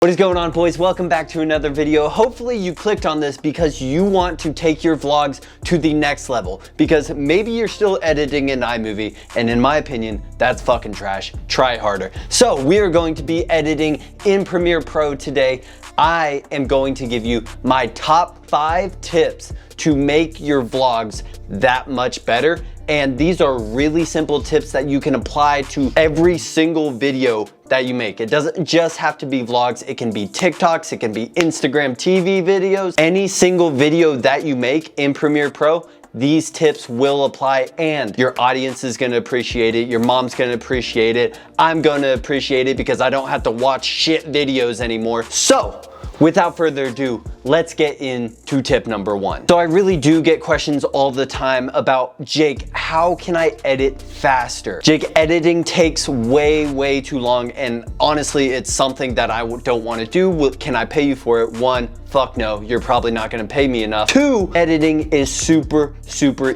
What is going on, boys? Welcome back to another video. Hopefully you clicked on this because you want to take your vlogs to the next level, because maybe you're still editing in iMovie, and in my opinion, that's fucking trash. Try harder. So we are going to be editing in Premiere Pro today. I am going to give you my top 5 tips to make your vlogs that much better. And these are really simple tips that you can apply to every single video that you make. It doesn't just have to be vlogs. It can be TikToks, it can be Instagram TV videos. Any single video that you make in Premiere Pro, these tips will apply, and your audience is gonna appreciate it. Your mom's gonna appreciate it. I'm gonna appreciate it because I don't have to watch shit videos anymore. So, without further ado, let's get into tip number 1. So I really do get questions all the time about, Jake, how can I edit faster? Jake, editing takes way too long, and honestly, it's something that I don't want to do. Can I pay you for it? 1, fuck no, you're probably not gonna pay me enough. 2, editing is super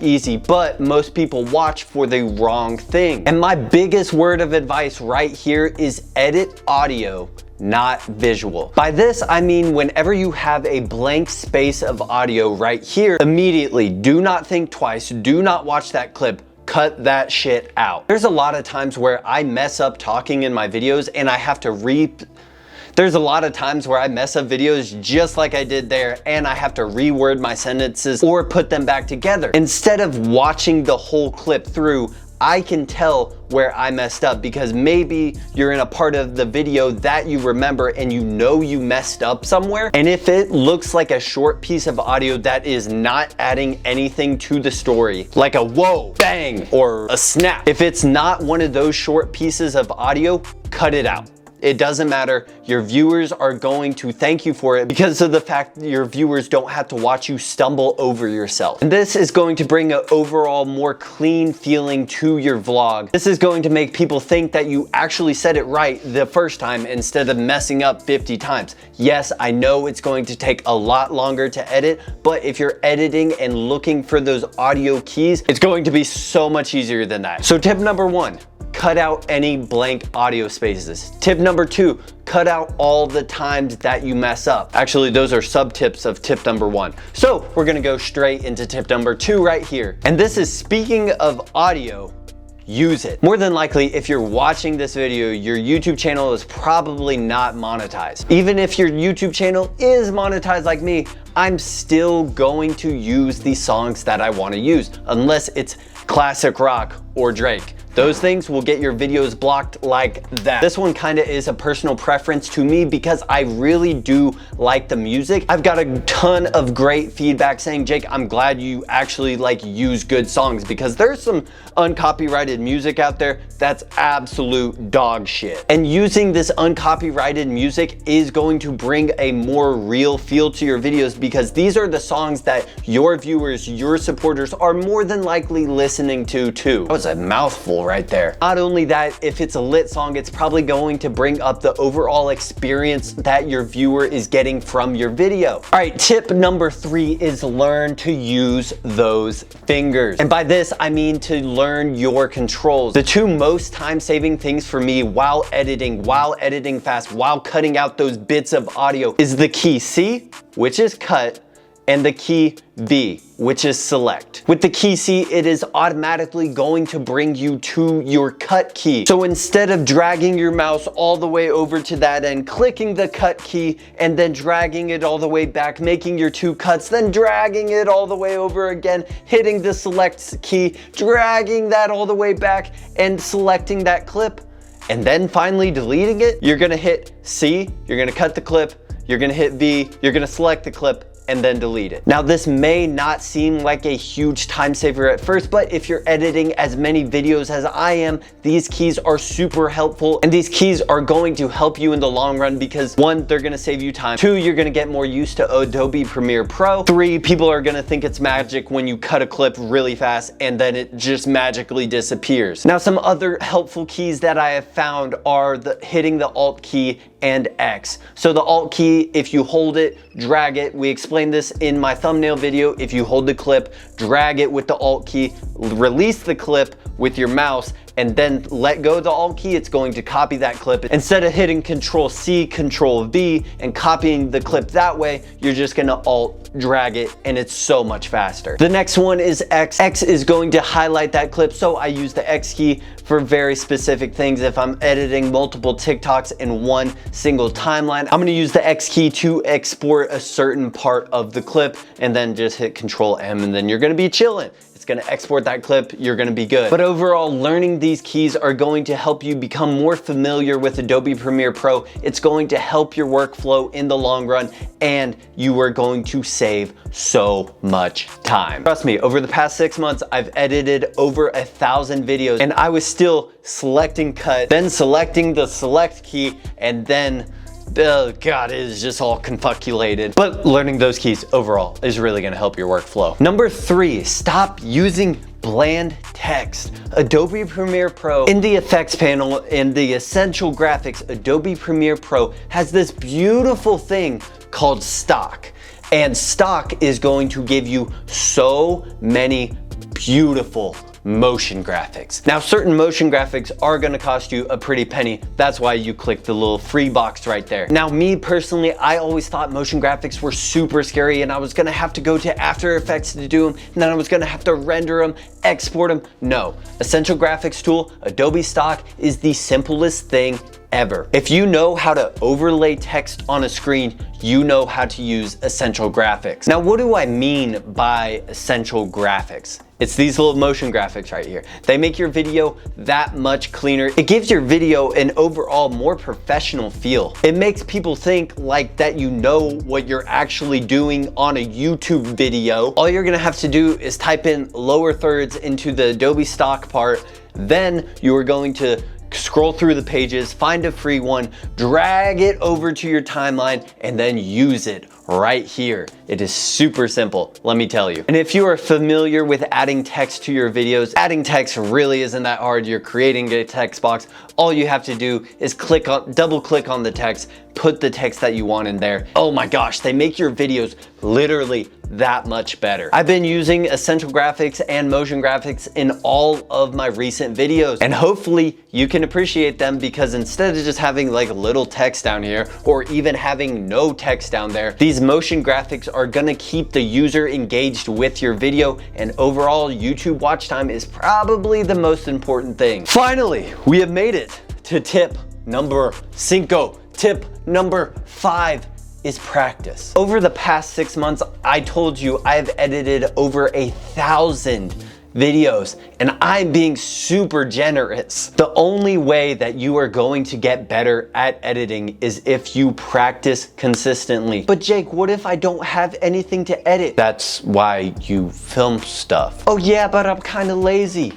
easy, but most people watch for the wrong thing. And my biggest word of advice right here is edit audio, not visual. By this, I mean whenever you have a blank space of audio right here, immediately do not think twice, do not watch that clip. Cut that shit out. There's a lot of times where I mess up talking in my videos and I have to There's a lot of times where I mess up videos just like I did there, and I have to reword my sentences or put them back together. Instead of watching the whole clip through, I can tell where I messed up, because maybe you're in a part of the video that you remember and you know you messed up somewhere. And if it looks like a short piece of audio that is not adding anything to the story, like a whoa, bang, or a snap, if it's not one of those short pieces of audio, cut it out. It doesn't matter. Your viewers are going to thank you for it because of the fact that your viewers don't have to watch you stumble over yourself. And this is going to bring an overall more clean feeling to your vlog. This is going to make people think that you actually said it right the first time instead of messing up 50 times. Yes, I know it's going to take a lot longer to edit, but if you're editing and looking for those audio keys, it's going to be so much easier than that. So tip number 1, cut out any blank audio spaces. Tip number 2, cut out all the times that you mess up. Actually, those are sub tips of tip number 1. So we're gonna go straight into tip number 2 right here. And this is, speaking of audio, use it. More than likely, if you're watching this video, your YouTube channel is probably not monetized. Even if your YouTube channel is monetized like me, I'm still going to use the songs that I want to use, unless it's classic rock or Drake. Those things will get your videos blocked like that. This one kind of is a personal preference to me because I really do like the music. I've got a ton of great feedback saying, Jake, I'm glad you actually use good songs, because there's some uncopyrighted music out there that's absolute dog shit. And using this uncopyrighted music is going to bring a more real feel to your videos, because these are the songs that your viewers, your supporters are more than likely listening to too. That was a mouthful right there. Not only that, if it's a lit song, it's probably going to bring up the overall experience that your viewer is getting from your video. All right, tip number 3 is learn to use those fingers. And by this, I mean to learn your controls. The 2 most time-saving things for me while editing fast, while cutting out those bits of audio, is the key C, which is cut, and the key V, which is select. With the key C, it is automatically going to bring you to your cut key. So instead of dragging your mouse all the way over to that end, clicking the cut key, and then dragging it all the way back, making your 2 cuts, then dragging it all the way over again, hitting the select key, dragging that all the way back, and selecting that clip, and then finally deleting it, you're gonna hit C, you're gonna cut the clip, you're gonna hit V, you're gonna select the clip, and then delete it. Now, this may not seem like a huge time saver at first, but if you're editing as many videos as I am, these keys are super helpful, and these keys are going to help you in the long run because 1, they're gonna save you time. 2, you're gonna get more used to Adobe Premiere Pro. 3, people are gonna think it's magic when you cut a clip really fast and then it just magically disappears. Now, some other helpful keys that I have found are hitting the Alt key and X. So the Alt key, if you hold it, drag it. We explained this in my thumbnail video. If you hold the clip, drag it with the Alt key, release the clip with your mouse, and then let go of the Alt key, it's going to copy that clip. Instead of hitting Control C, Control V, and copying the clip that way, you're just gonna Alt drag it, and it's so much faster. The next one is X. X is going to highlight that clip, so I use the X key for very specific things. If I'm editing multiple TikToks in one single timeline, I'm gonna use the X key to export a certain part of the clip, and then just hit Control M, and then you're gonna be chilling. It's gonna export that clip, you're gonna be good. But overall, learning these keys are going to help you become more familiar with Adobe Premiere Pro. It's going to help your workflow in the long run, and you are going to save so much time. Trust me, over the past 6 months, I've edited over 1,000 videos, and I was still selecting cut, then selecting the select key, and then oh God, it is just all confuculated. But learning those keys overall is really gonna help your workflow. Number 3, stop using bland text. Adobe Premiere Pro, in the effects panel, in the essential graphics, Adobe Premiere Pro has this beautiful thing called stock. And stock is going to give you so many beautiful motion graphics. Now, certain motion graphics are gonna cost you a pretty penny. That's why you click the little free box right there. Now, me personally, I always thought motion graphics were super scary, and I was gonna have to go to After Effects to do them, and then I was gonna have to render them, export them. No, Essential Graphics tool, Adobe Stock, is the simplest thing ever. If you know how to overlay text on a screen, you know how to use Essential Graphics. Now, what do I mean by Essential Graphics? It's these little motion graphics right here. They make your video that much cleaner. It gives your video an overall more professional feel. It makes people think like that you know what you're actually doing on a YouTube video. All you're gonna have to do is type in lower thirds into the Adobe Stock part. Then you are going to scroll through the pages, find a free one, drag it over to your timeline, and then use it right here. It is super simple, let me tell you. And if you are familiar with adding text to your videos, adding text really isn't that hard. You're creating a text box. All you have to do is double click on the text, put the text that you want in there. Oh my gosh, they make your videos literally that much better. I've been using Essential Graphics and motion graphics in all of my recent videos, and hopefully you can appreciate them, because instead of just having like little text down here or even having no text down there, these motion graphics are gonna keep the user engaged with your video, and overall YouTube watch time is probably the most important thing. Finally, we have made it to tip number 5. Tip number 5 is practice. Over the past 6 months, I told you I've edited over 1,000 videos, and I'm being super generous. The only way that you are going to get better at editing is if you practice consistently. But Jake, what if I don't have anything to edit? That's why you film stuff. Oh yeah, but I'm kind of lazy.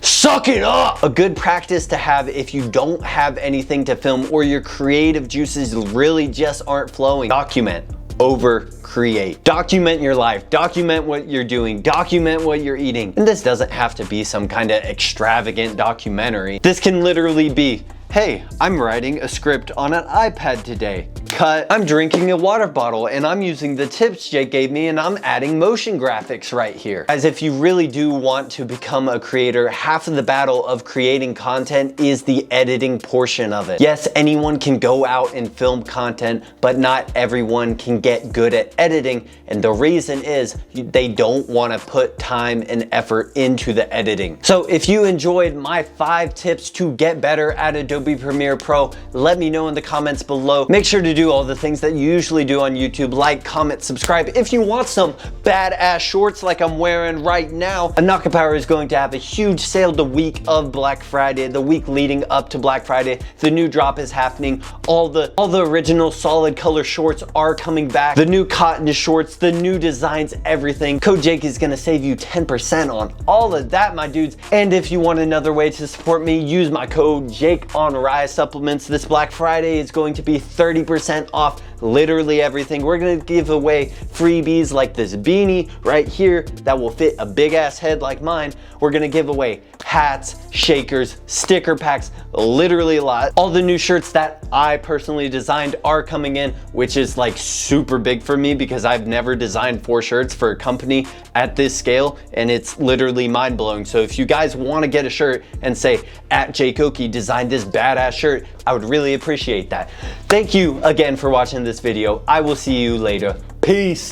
Suck it up! A good practice to have if you don't have anything to film or your creative juices really just aren't flowing. Document over create. Document your life, document what you're doing, document what you're eating. And this doesn't have to be some kind of extravagant documentary. This can literally be, hey, I'm writing a script on an iPad today. Cut, I'm drinking a water bottle and I'm using the tips Jake gave me, and I'm adding motion graphics right here. As if you really do want to become a creator, half of the battle of creating content is the editing portion of it. Yes, anyone can go out and film content, but not everyone can get good at editing. And the reason is they don't want to put time and effort into the editing. So if you enjoyed my 5 tips to get better at Adobe Premiere Pro, let me know in the comments below. Make sure to do all the things that you usually do on YouTube, like, comment, subscribe. If you want some badass shorts like I'm wearing right now, Anaka Power is going to have a huge sale the week of Black Friday, the week leading up to Black Friday. The new drop is happening. All the original solid color shorts are coming back. The new cotton shorts, the new designs, everything. Code Jake is gonna save you 10% on all of that, my dudes. And if you want another way to support me, use my code Jake on Rye supplements. This Black Friday is going to be 30% off literally everything. We're gonna give away freebies like this beanie right here that will fit a big ass head like mine. We're gonna give away hats, shakers, sticker packs, literally a lot. All the new shirts that I personally designed are coming in, which is like super big for me because I've never designed 4 shirts for a company at this scale, and it's literally mind-blowing. So if you guys want to get a shirt and say @JakeOelke designed this badass shirt, I would really appreciate that. Thank you again for watching this video. I will see you later. Peace.